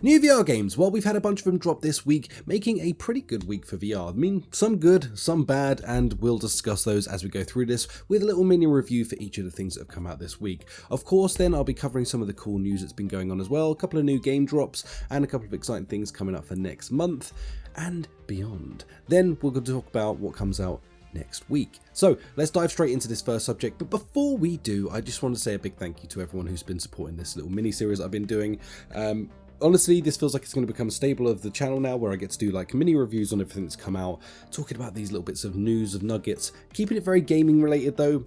New VR games, well, we've had a bunch of them drop this week, making a pretty good week for VR. I mean, some good, some bad, and we'll discuss those as we go through this with a little mini review for each of the things that have come out this week. Of course, then I'll be covering some of the cool news that's been going on as well, a couple of new game drops, and a couple of exciting things coming up for next month and beyond. Then we're going to talk about what comes out next week. So let's dive straight into this first subject, but before we do, I just want to say a big thank you to everyone who's been supporting this little mini series I've been doing. Honestly, this feels like it's going to become a staple of the channel now, where I get to do like mini reviews on everything that's come out, talking about these little bits of news, of nuggets, keeping it very gaming related though.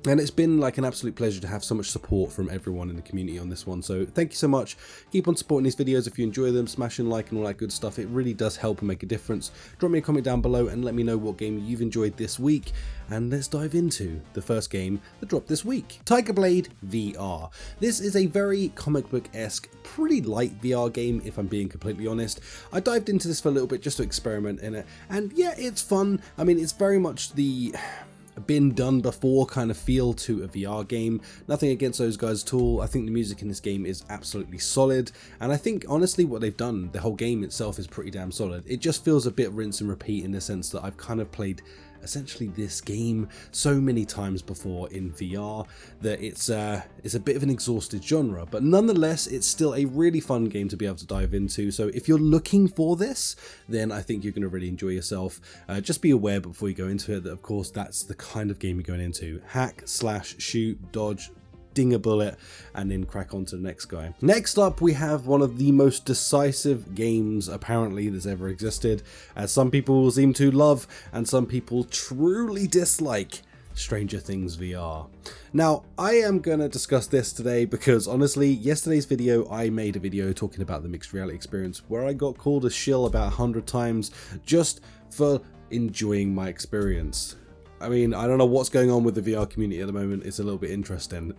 And it's been like an absolute pleasure to have so much support from everyone in the community on this one. So thank you so much. Keep on supporting these videos if you enjoy them, smashing like and all that good stuff. It really does help and make a difference. Drop me a comment down below and let me know what game you've enjoyed this week. And let's dive into the first game that dropped this week. Tiger Blade VR. This is a very comic book-esque, pretty light VR game if I'm being completely honest. I dived into this for a little bit just to experiment in it. And yeah, it's fun. I mean, it's very much the been done before kind of feel to a VR game. Nothing against those guys at all. I think the music in this game is absolutely solid, and I think honestly what they've done, the whole game itself is pretty damn solid. It just feels a bit rinse and repeat in the sense that I've kind of played essentially this game so many times before in VR that it's a bit of an exhausted genre, but nonetheless it's still a really fun game to be able to dive into. So if you're looking for this, then I think you're going to really enjoy yourself. Just be aware before you go into it that of course that's the kind of game you're going into. Hack, slash, shoot, dodge, ding a bullet, and then crack on to the next guy. Next up, we have one of the most decisive games apparently that's ever existed, as some people seem to love and some people truly dislike Stranger Things VR. Now, I am going to discuss this today because honestly, yesterday's video, I made a video talking about the mixed reality experience where I got called a shill about 100 times just for enjoying my experience. I mean, I don't know what's going on with the VR community at the moment. It's a little bit interesting.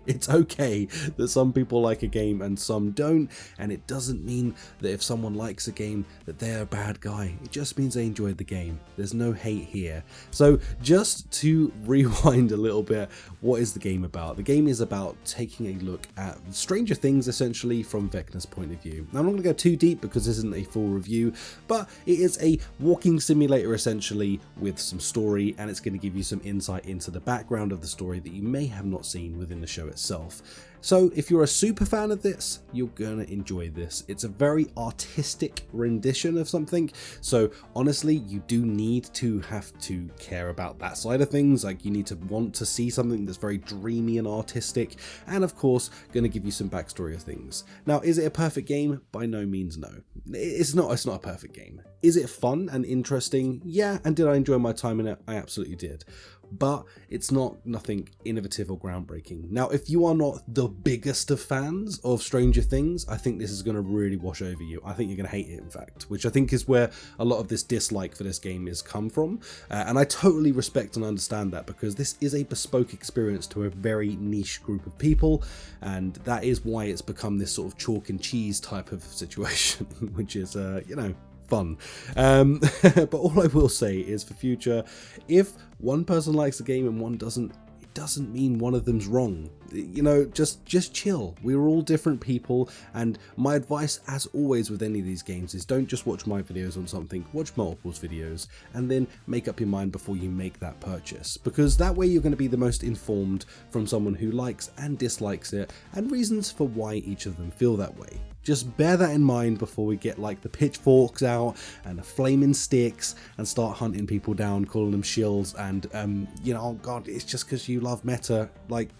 It's okay that some people like a game and some don't, and it doesn't mean that if someone likes a game that they're a bad guy. It just means they enjoyed the game. There's no hate here. So just to rewind a little bit, what is the game about? The game is about taking a look at Stranger Things essentially from Vecna's point of view. Now, I'm not going to go too deep because this isn't a full review, but it is a walking simulator essentially with some story, and it's going to give you some insight into the background of the story that you may have not seen within the show itself. So if you're a super fan of this, you're going to enjoy this. It's a very artistic rendition of something, so honestly you do need to have to care about that side of things. Like, you need to want to see something that's very dreamy and artistic, and of course going to give you some backstory of things. Now, is it a perfect game? By no means no. It's not a perfect game. Is it fun and interesting? Yeah. And did I enjoy my time in it? I absolutely did. But it's nothing innovative or groundbreaking. Now, if you are not the biggest of fans of Stranger Things, I think this is going to really wash over you. I think you're going to hate it, in fact, which I think is where a lot of this dislike for this game is come from. And I totally respect and understand that, because this is a bespoke experience to a very niche group of people, and that is why it's become this sort of chalk and cheese type of situation, which is, you know, fun. But all I will say is, for future, if one person likes the game and one doesn't, it doesn't mean one of them's wrong. You know, just chill. We're all different people, and my advice, as always with any of these games, is don't just watch my videos on something, watch multiples videos, and then make up your mind before you make that purchase, because that way you're going to be the most informed from someone who likes and dislikes it, and reasons for why each of them feel that way. Just bear that in mind before we get like the pitchforks out and the flaming sticks and start hunting people down, calling them shills, and you know, oh god, it's just because you love meta. Like,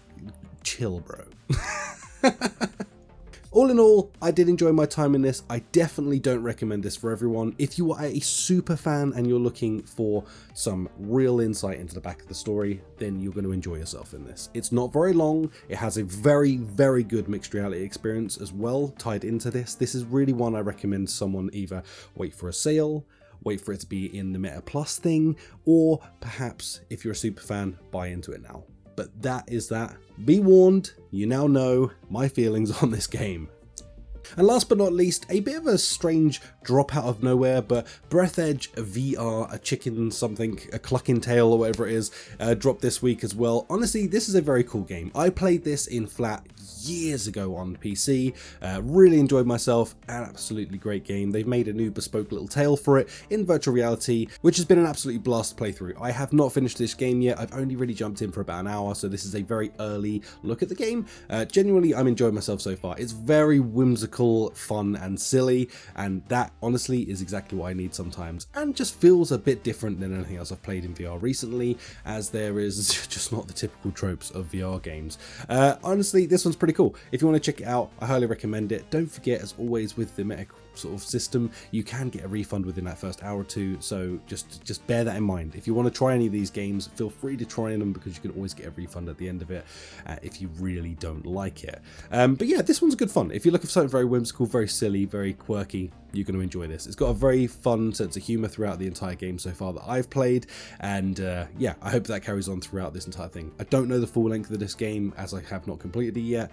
chill, bro. All in all, I did enjoy my time in this. I definitely don't recommend this for everyone. If you are a super fan and you're looking for some real insight into the back of the story, then you're going to enjoy yourself in this. It's not very long. It has a very, very good mixed reality experience as well tied into this. This is really one I recommend someone either wait for a sale, wait for it to be in the Meta Plus thing, or perhaps if you're a super fan, buy into it now. But that is that. Be warned, you now know my feelings on this game. And last but not least, a bit of a strange drop out of nowhere, but Breathedge VR, a chicken something, a clucking tail or whatever it is, dropped this week as well. Honestly, this is a very cool game. I played this in flat years ago on PC. Really enjoyed myself, an absolutely great game. They've made a new bespoke little tale for it in virtual reality, which has been an absolutely blast playthrough. I have not finished this game yet. I've only really jumped in for about an hour, so this is a very early look at the game. Genuinely, I'm enjoying myself so far. It's very whimsical, fun, and silly, and that honestly is exactly what I need sometimes, and just feels a bit different than anything else I've played in VR recently, as there is just not the typical tropes of VR games. Honestly, this one's pretty cool. If you want to check it out, I highly recommend it. Don't forget, as always with the meta sort of system, you can get a refund within that first hour or two, so just bear that in mind. If you want to try any of these games, feel free to try them, because you can always get a refund at the end of it if you really don't like it. But yeah, this one's good fun. If you're looking for something very whimsical, very silly, very quirky, you're going to enjoy this. It's got a very fun sense of humor throughout the entire game so far that I've played, and yeah, I hope that carries on throughout this entire thing. I don't know the full length of this game, as I have not completed it yet,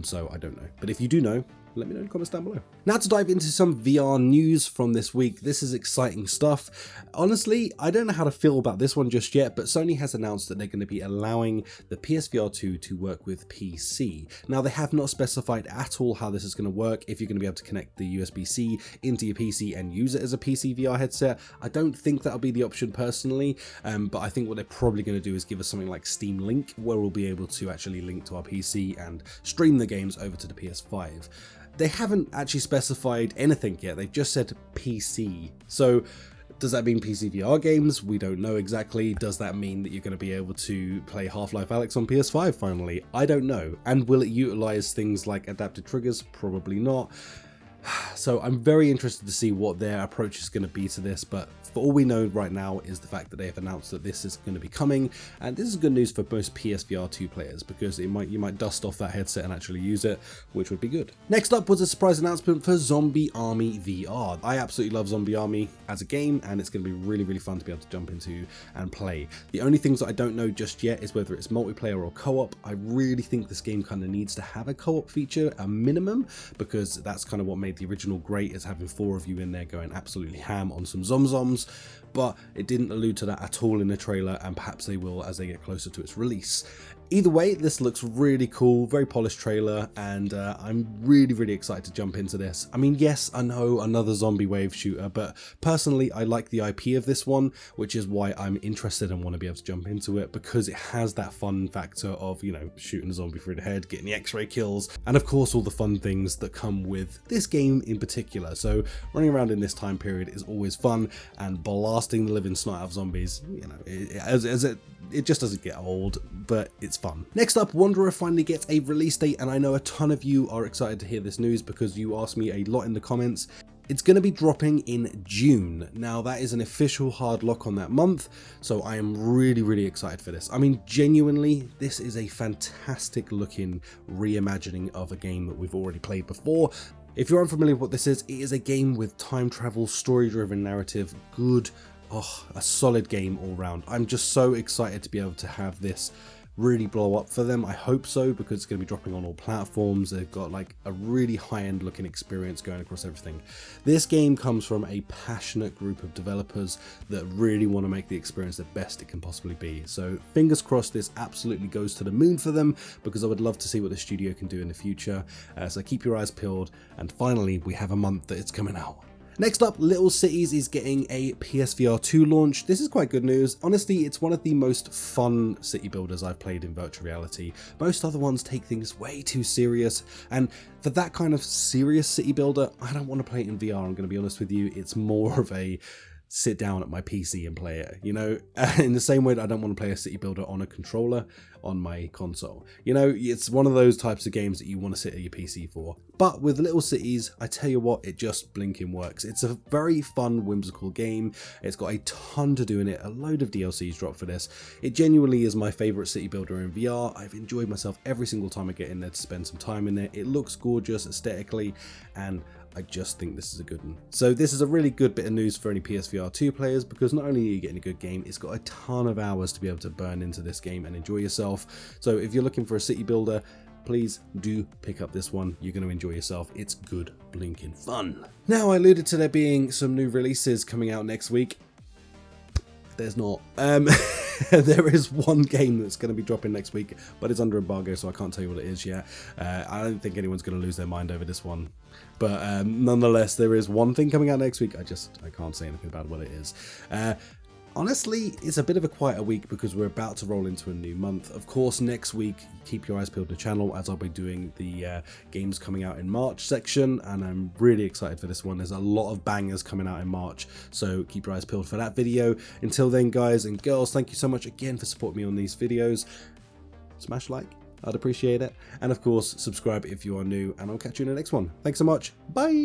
so I don't know. But if you do know, let me know in the comments down below. Now to dive into some VR news from this week. This is exciting stuff. Honestly, I don't know how to feel about this one just yet, but Sony has announced that they're going to be allowing the PSVR 2 to work with PC. Now, they have not specified at all how this is going to work, if you're going to be able to connect the USB-C into your PC and use it as a PC VR headset. I don't think that'll be the option personally, but I think what they're probably going to do is give us something like Steam Link, where we'll be able to actually link to our PC and stream the games over to the PS5. They haven't actually specified anything yet. They've just said PC. So does that mean PC VR games? We don't know exactly. Does that mean that you're going to be able to play Half-Life Alyx on PS5 finally? I don't know. And will it utilize things like adaptive triggers? Probably not. So I'm very interested to see what their approach is going to be to this, but for all we know right now is the fact that they have announced that this is going to be coming, and this is good news for most PSVR 2 players, because you might dust off that headset and actually use it, which would be good. Next up was a surprise announcement for Zombie Army VR. I absolutely love Zombie Army as a game, and it's going to be really, really fun to be able to jump into and play. The only things that I don't know just yet is whether it's multiplayer or co-op. I really think this game kind of needs to have a co-op feature, a minimum, because that's kind of what made the original great, is having 4 of you in there going absolutely ham on some zomzoms, but it didn't allude to that at all in the trailer, and perhaps they will as they get closer to its release. Either way, this looks really cool, very polished trailer, and I'm really, really excited to jump into this. I mean, yes, I know, another zombie wave shooter, but personally, I like the IP of this one, which is why I'm interested and want to be able to jump into it, because it has that fun factor of, you know, shooting a zombie through the head, getting the X-ray kills, and of course all the fun things that come with this game in particular. So running around in this time period is always fun, and blasting the living snot out of zombies, you know, it just doesn't get old, but it's fun. Next up, Wanderer finally gets a release date, and I know a ton of you are excited to hear this news because you asked me a lot in the comments. It's going to be dropping in June. Now, that is an official hard lock on that month, so I am really, really excited for this. I mean, genuinely, this is a fantastic looking reimagining of a game that we've already played before. If you're unfamiliar with what this is, it is a game with time travel, story-driven narrative, good, a solid game all round. I'm just so excited to be able to have this really blow up for them. I hope so, because it's going to be dropping on all platforms. They've got like a really high-end looking experience going across everything. This game comes from a passionate group of developers that really want to make the experience the best it can possibly be. So fingers crossed this absolutely goes to the moon for them, because I would love to see what the studio can do in the future. So keep your eyes peeled, and finally we have a month that it's coming out. Next up, Little Cities is getting a PSVR 2 launch. This is quite good news. Honestly, it's one of the most fun city builders I've played in virtual reality. Most other ones take things way too serious, and for that kind of serious city builder, I don't want to play it in VR, I'm going to be honest with you. It's more of a sit down at my PC and play it, you know, in the same way that I don't want to play a city builder on a controller on my console. You know, it's one of those types of games that you want to sit at your PC for. But with Little Cities, I tell you what, it just blinking works. It's a very fun, whimsical game. It's got a ton to do in it, a load of DLCs dropped for this. It genuinely is my favorite city builder in VR. I've enjoyed myself every single time I get in there to spend some time in there. It looks gorgeous aesthetically, and I just think this is a good one. So this is a really good bit of news for any PSVR 2 players, because not only are you getting a good game, it's got a ton of hours to be able to burn into this game and enjoy yourself. So if you're looking for a city builder, please do pick up this one. You're going to enjoy yourself. It's good blinking fun. Now, I alluded to there being some new releases coming out next week, There's not. There is one game that's going to be dropping next week, but it's under embargo, so I can't tell you what it is yet. I don't think anyone's going to lose their mind over this one. But nonetheless, there is one thing coming out next week. I can't say anything about what it is. Honestly, it's a bit of a quieter week because we're about to roll into a new month. Of course, next week, keep your eyes peeled to the channel as I'll be doing the games coming out in March section, and I'm really excited for this one. There's a lot of bangers coming out in March, so keep your eyes peeled for that video. Until then, guys and girls, thank you so much again for supporting me on these videos. Smash like, I'd appreciate it. And of course, subscribe if you are new, and I'll catch you in the next one. Thanks so much. Bye!